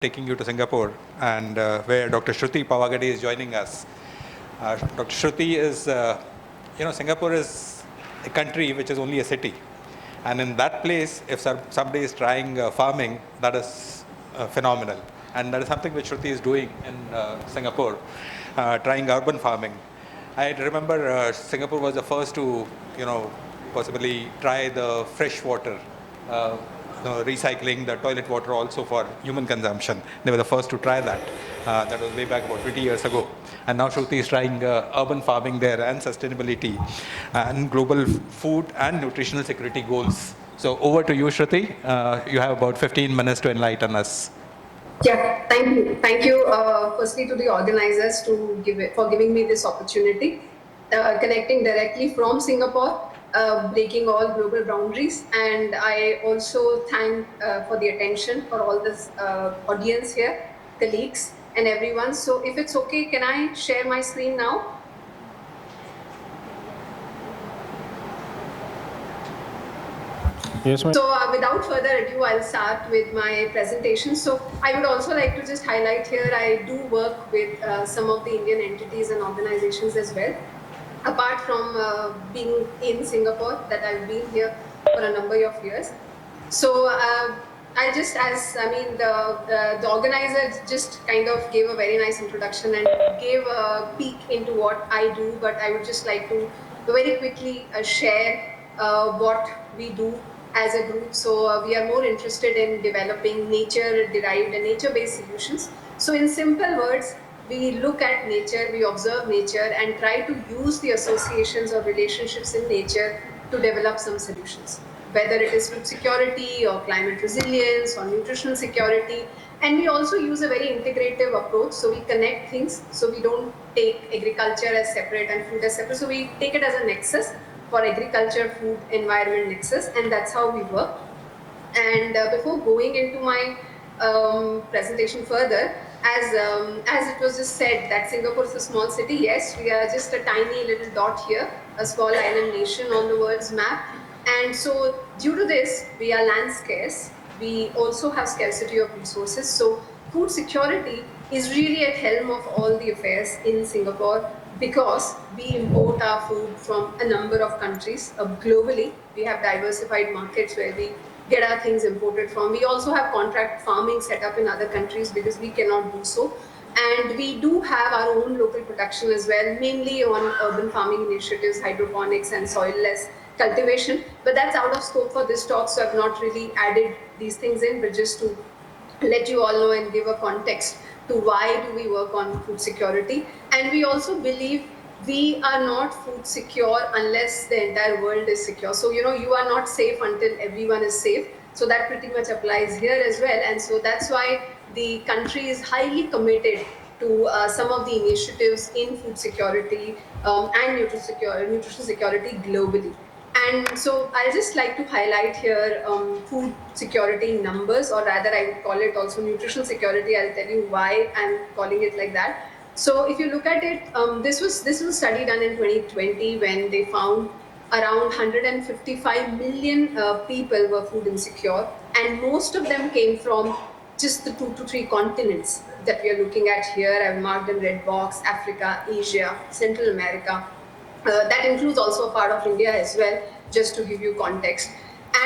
taking you to Singapore, and where Dr. Shruti Pavagadhi is joining us. Dr. Shruti is, Singapore is a country which is only a city. And in that place, if somebody is trying farming, that is phenomenal. And that is something which Shruti is doing in Singapore, trying urban farming. I remember Singapore was the first to, possibly try the fresh water, recycling the toilet water also for human consumption. They were the first to try that. That was way back about 20 years ago. And now Shruti is trying urban farming there and sustainability and global food and nutritional security goals. So over to you, Shruti. You have about 15 minutes to enlighten us. Yeah, thank you. Thank you, firstly, to the organizers for giving me this opportunity, connecting directly from Singapore, breaking all global boundaries. And I also thank for the attention for all this audience here, colleagues and everyone. So if it's okay, can I share my screen now? Yes, ma'am. So without further ado, I'll start with my presentation. So I would also like to just highlight here, I do work with some of the Indian entities and organizations as well. Apart from being in Singapore, that I've been here for a number of years. So the organizer just kind of gave a very nice introduction and gave a peek into what I do, but I would just like to very quickly share what we do as a group. So we are more interested in developing nature-derived and nature-based solutions. So in simple words, we look at nature, we observe nature and try to use the associations or relationships in nature to develop some solutions, whether it is food security or climate resilience or nutritional security. And we also use a very integrative approach. So we connect things. So we don't take agriculture as separate and food as separate. So we take it as a nexus for agriculture, food, environment nexus, and that's how we work. And before going into my presentation further, as it was just said that Singapore is a small city, yes, we are just a tiny little dot here, a small island nation on the world's map. And so due to this, we are land scarce. We also have scarcity of resources. So food security is really at helm of all the affairs in Singapore, because we import our food from a number of countries globally. We have diversified markets where we get our things imported from. We also have contract farming set up in other countries because we cannot do so. And we do have our own local production as well, mainly on urban farming initiatives, hydroponics and soil-less cultivation. But that's out of scope for this talk, so I've not really added these things in, but just to let you all know and give a context to why do we work on food security. And we also believe we are not food secure unless the entire world is secure. So, you are not safe until everyone is safe. So that pretty much applies here as well. And so that's why the country is highly committed to some of the initiatives in food security and nutrition security globally. And so I'll just like to highlight here food security numbers, or rather I would call it also nutritional security. I'll tell you why I'm calling it like that. So if you look at it, this was a study done in 2020 when they found around 155 million people were food insecure, and most of them came from just the 2 to 3 continents that we are looking at here. I've marked in red box: Africa, Asia, Central America. That includes also a part of India as well, just to give you context.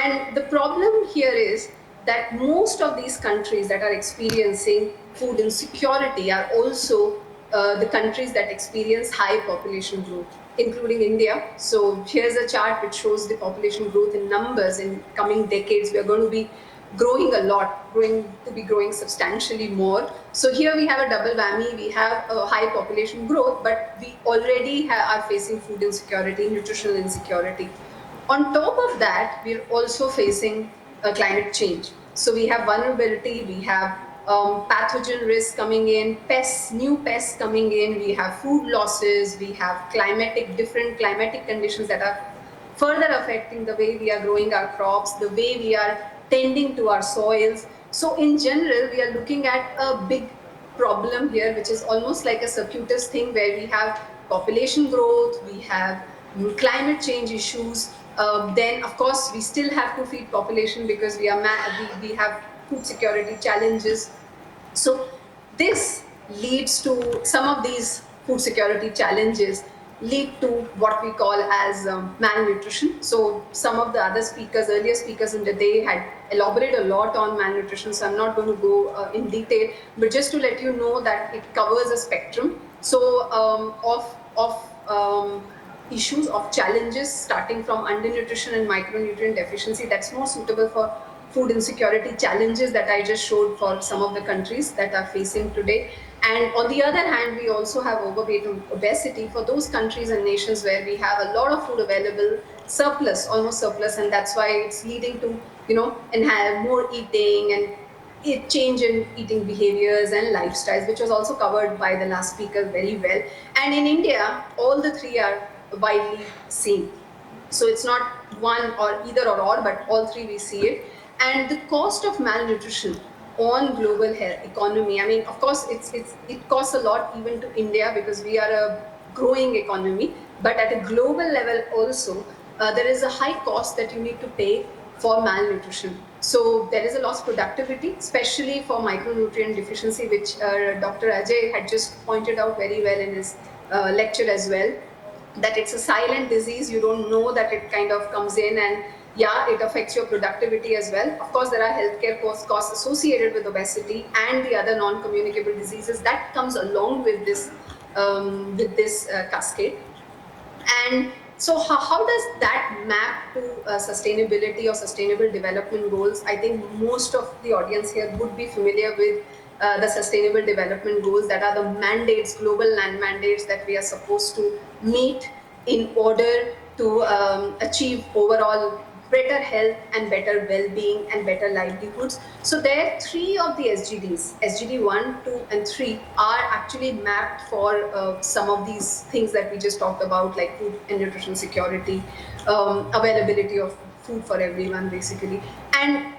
And the problem here is that most of these countries that are experiencing food insecurity are also the countries that experience high population growth, including India. So here's a chart which shows the population growth in numbers. In coming decades, we are going to be growing a lot, growing substantially more. So here we have a double whammy. We have a high population growth, but we already are facing food insecurity, nutritional insecurity. On top of that, we're also facing climate change. So we have vulnerability, we have pathogen risk coming in, new pests coming in, we have food losses, we have different climatic conditions that are further affecting the way we are growing our crops, the way we are tending to our soils. So in general, we are looking at a big problem here, which is almost like a circuitous thing, where we have population growth, we have climate change issues. Then, of course, we still have to feed population because we have food security challenges. So this leads to some of these food security challenges lead to what we call as malnutrition. So some of the other speakers, earlier speakers in the day had elaborated a lot on malnutrition, so I'm not going to go in detail, but just to let you know that it covers a spectrum. So issues, of challenges, starting from undernutrition and micronutrient deficiency that's more suitable for food insecurity challenges that I just showed for some of the countries that are facing today. And on the other hand, we also have overweight and obesity for those countries and nations where we have a lot of food available, surplus, almost surplus, and that's why it's leading to, and have more eating and change in eating behaviors and lifestyles, which was also covered by the last speaker very well. And in India, all the three are widely seen. So it's not one or either or all, but all three we see it. And the cost of malnutrition on global health economy, I mean, of course, it costs a lot even to India because we are a growing economy, but at a global level also, there is a high cost that you need to pay for malnutrition. So there is a lost productivity, especially for micronutrient deficiency, which Dr. Ajay had just pointed out very well in his lecture as well, that it's a silent disease. You don't know that it kind of comes in, and yeah, it affects your productivity as well. Of course, there are healthcare costs associated with obesity and the other non-communicable diseases that comes along with this cascade. And so how does that map to sustainability or sustainable development goals? I think most of the audience here would be familiar with the sustainable development goals, that are the mandates, global land mandates that we are supposed to meet in order to achieve overall better health and better well-being and better livelihoods. So there, three of the SGDs, SGD 1, 2, and 3, are actually mapped for some of these things that we just talked about, like food and nutrition security, availability of food for everyone, basically. And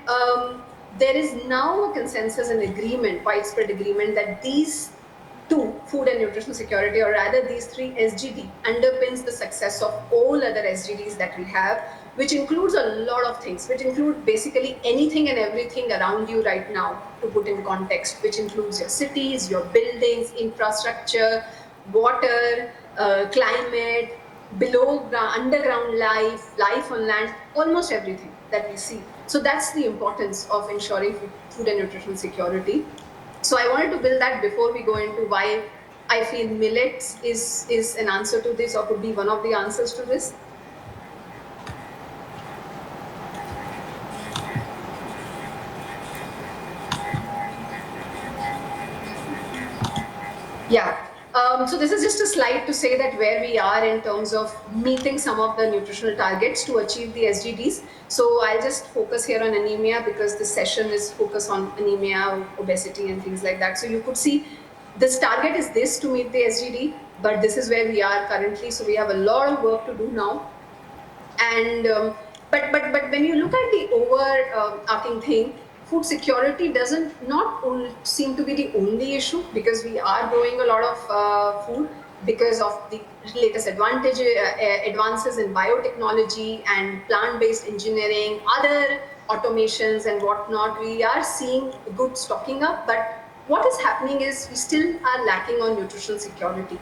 there is now a consensus and agreement, widespread agreement, that these two, food and nutrition security, or rather these three SGD, underpins the success of all other SGDs that we have, which includes a lot of things, which include basically anything and everything around you right now, to put in context, which includes your cities, your buildings, infrastructure, water, climate, below ground, underground life, life on land, almost everything that we see. So that's the importance of ensuring food and nutrition security. So I wanted to build that before we go into why I feel millets is an answer to this, or could be one of the answers to this. Yeah. So this is just a slide to say that where we are in terms of meeting some of the nutritional targets to achieve the SDGs. So I'll just focus here on anemia because this session is focused on anemia, obesity, and things like that. So you could see this target is this to meet the SDG, but this is where we are currently. So we have a lot of work to do now. And but when you look at the overarching thing, food security doesn't not only seem to be the only issue, because we are growing a lot of food because of the latest advances in biotechnology and plant-based engineering, other automations and whatnot. We are seeing good stocking up, but what is happening is we still are lacking on nutritional security,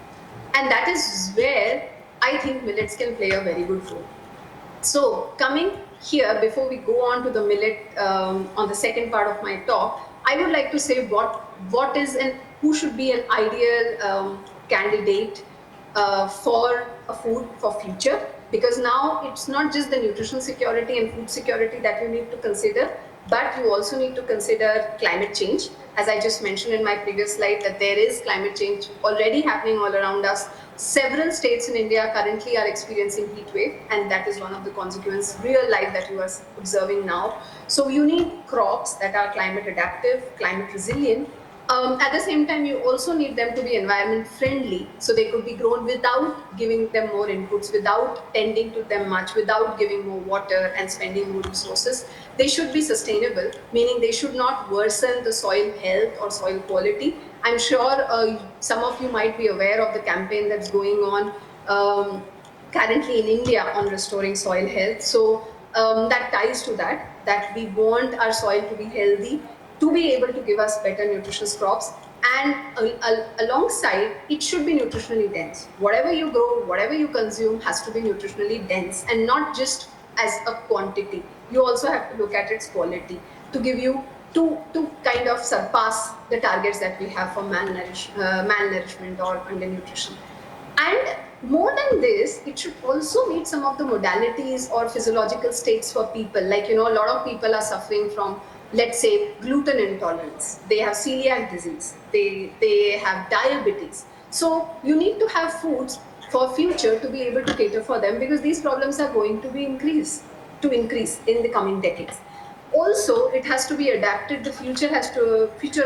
and that is where I think millets can play a very good role. So coming here, before we go on to the millet on the second part of my talk, I would like to say what is and who should be an ideal candidate for a food for future, because now it's not just the nutritional security and food security that you need to consider, but you also need to consider climate change. As I just mentioned in my previous slide, that there is climate change already happening all around us. Several states in India currently are experiencing heat wave, and that is one of the consequences, real life, that you are observing now. So you need crops that are climate adaptive, climate resilient. At the same time, you also need them to be environment friendly, so they could be grown without giving them more inputs, without tending to them much, without giving more water and spending more resources. They should be sustainable, meaning they should not worsen the soil health or soil quality. I'm sure some of you might be aware of the campaign that's going on currently in India on restoring soil health. So that ties to that we want our soil to be healthy, to be able to give us better nutritious crops. And alongside, it should be nutritionally dense. Whatever you grow, whatever you consume has to be nutritionally dense, and not just as a quantity. You also have to look at its quality to give you to kind of surpass the targets that we have for malnourishment or undernutrition. And more than this, it should also meet some of the modalities or physiological states for people. Like, a lot of people are suffering from, let's say, gluten intolerance. They have celiac disease. They have diabetes. So you need to have foods for future to be able to cater for them, because these problems are going to be increase in the coming decades. Also, it has to be adapted. The future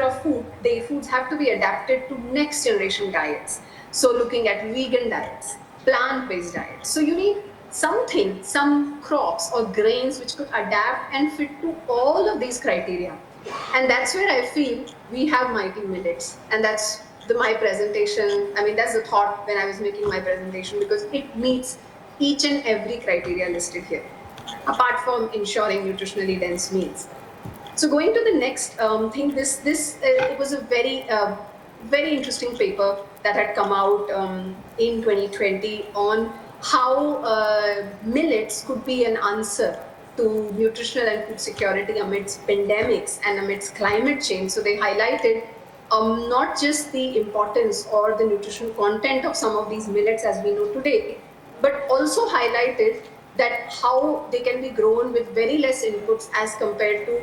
of food. The foods have to be adapted to next generation diets. So looking at vegan diets, plant-based diets. So you need some crops or grains which could adapt and fit to all of these criteria. And that's where I feel we have mighty millets. And that's my presentation. I mean, that's the thought when I was making my presentation, because it meets each and every criteria listed here, apart from ensuring nutritionally dense meals. So going to the next thing, it was a very interesting paper that had come out in 2020 on how millets could be an answer to nutritional and food security amidst pandemics and amidst climate change. So they highlighted not just the importance or the nutritional content of some of these millets as we know today, but also highlighted that how they can be grown with very less inputs as compared to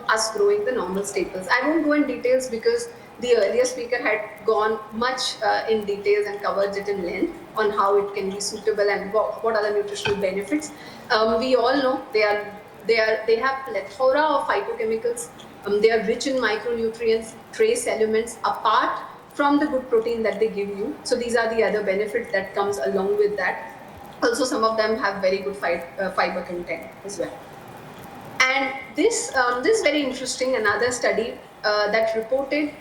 us growing the normal staples. I won't go in details because the earlier speaker had gone much in details and covered it in length on how it can be suitable and what are the nutritional benefits. We all know they have plethora of phytochemicals. They are rich in micronutrients, trace elements, apart from the good protein that they give you. So these are the other benefits that comes along with that. Also, some of them have very good fiber content as well. And this is very interesting. Another study that reported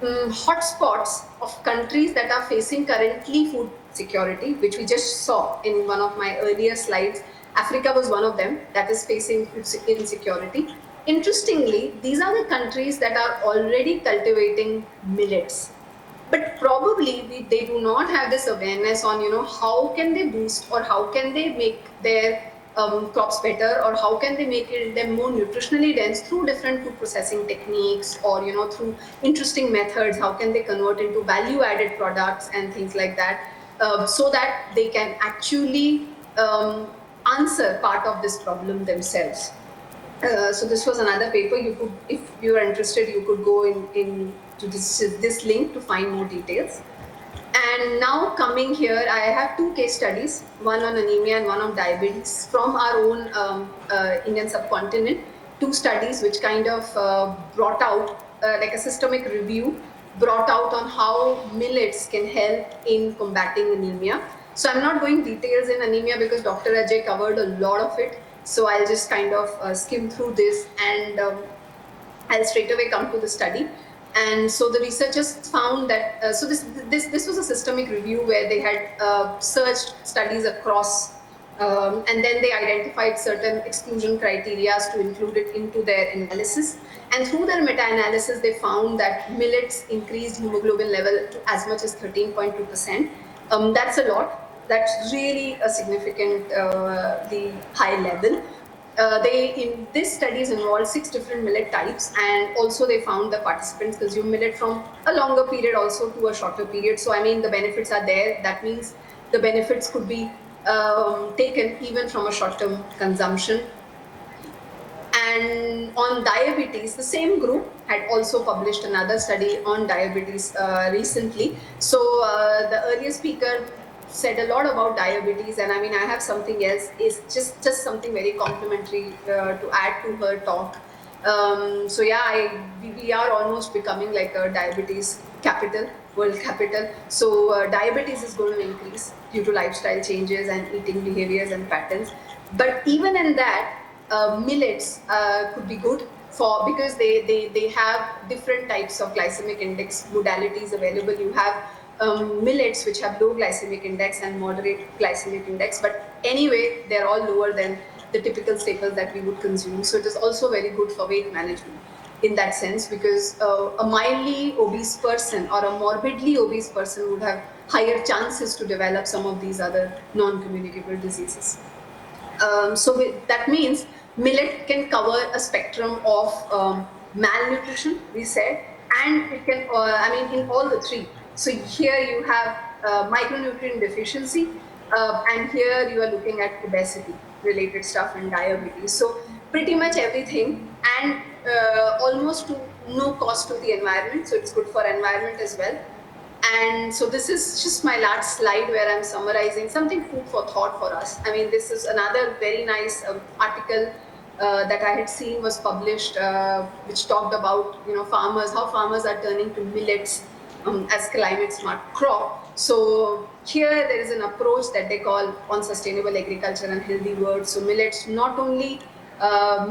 hotspots of countries that are facing currently food security, which we just saw in one of my earlier slides. Africa was one of them that is facing food insecurity. Interestingly, these are the countries that are already cultivating millets. But probably they do not have this awareness on, how can they boost or how can they make their crops better, or how can they make them more nutritionally dense through different food processing techniques, or through interesting methods. How can they convert into value-added products and things like that, so that they can actually answer part of this problem themselves. So this was another paper. You could, if you are interested, you could go in to this link to find more details. And now coming here, I have two case studies, one on anemia and one on diabetes from our own Indian subcontinent. Two studies which kind of brought out like a systemic review, brought out on how millets can help in combating anemia. So I'm not going details in anemia because Dr. Ajay covered a lot of it. So I'll just kind of skim through this, and I'll straight away come to the study. And so the researchers found that, so this was a systemic review where they had searched studies across, and then they identified certain exclusion criteria to include it into their analysis. And through their meta-analysis, they found that millets increased hemoglobin level to as much as 13.2%. That's a lot. That's really a significantly high level. In this studies involved 6 different millet types, and also they found the participants consume millet from a longer period also to a shorter period. So I mean, the benefits are there. That means the benefits could be taken even from a short-term consumption. And on diabetes, the same group had also published another study on diabetes recently. So the earlier speaker said a lot about diabetes, and I mean, I have something else, is just something very complimentary to add to her talk. So yeah, we are almost becoming like a diabetes capital, world capital. So diabetes is going to increase due to lifestyle changes and eating behaviors and patterns. But even in that, millets could be good for, because they have different types of glycemic index modalities available. You have millets which have low glycemic index and moderate glycemic index, but anyway, they're all lower than the typical staples that we would consume. So it is also very good for weight management. in that sense, because a mildly obese person or a morbidly obese person would have higher chances to develop some of these other non-communicable diseases. That means millet can cover a spectrum of malnutrition, we said, and it can, in all the three. So here you have micronutrient deficiency, and here you are looking at obesity related stuff and diabetes. So pretty much everything, and almost to no cost to the environment. So it's good for environment as well. And so this is just my last slide where I'm summarizing something food for thought for us. I mean, this is another very nice article that I had seen was published, which talked about farmers, how farmers are turning to millets as climate smart crop. So here there is an approach that they call on sustainable agriculture and healthy words. So millets not only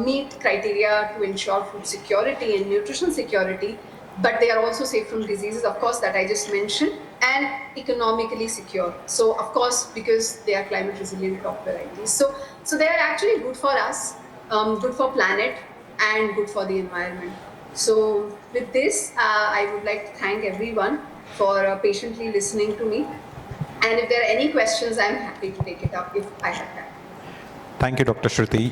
meet criteria to ensure food security and nutrition security, but they are also safe from diseases, of course, that I just mentioned, and economically secure. So, of course, because they are climate resilient crop varieties. So they are actually good for us, good for planet, and good for the environment. So with this, I would like to thank everyone for patiently listening to me. And if there are any questions, I'm happy to take it up if I have time. Thank you, Dr. Shruti.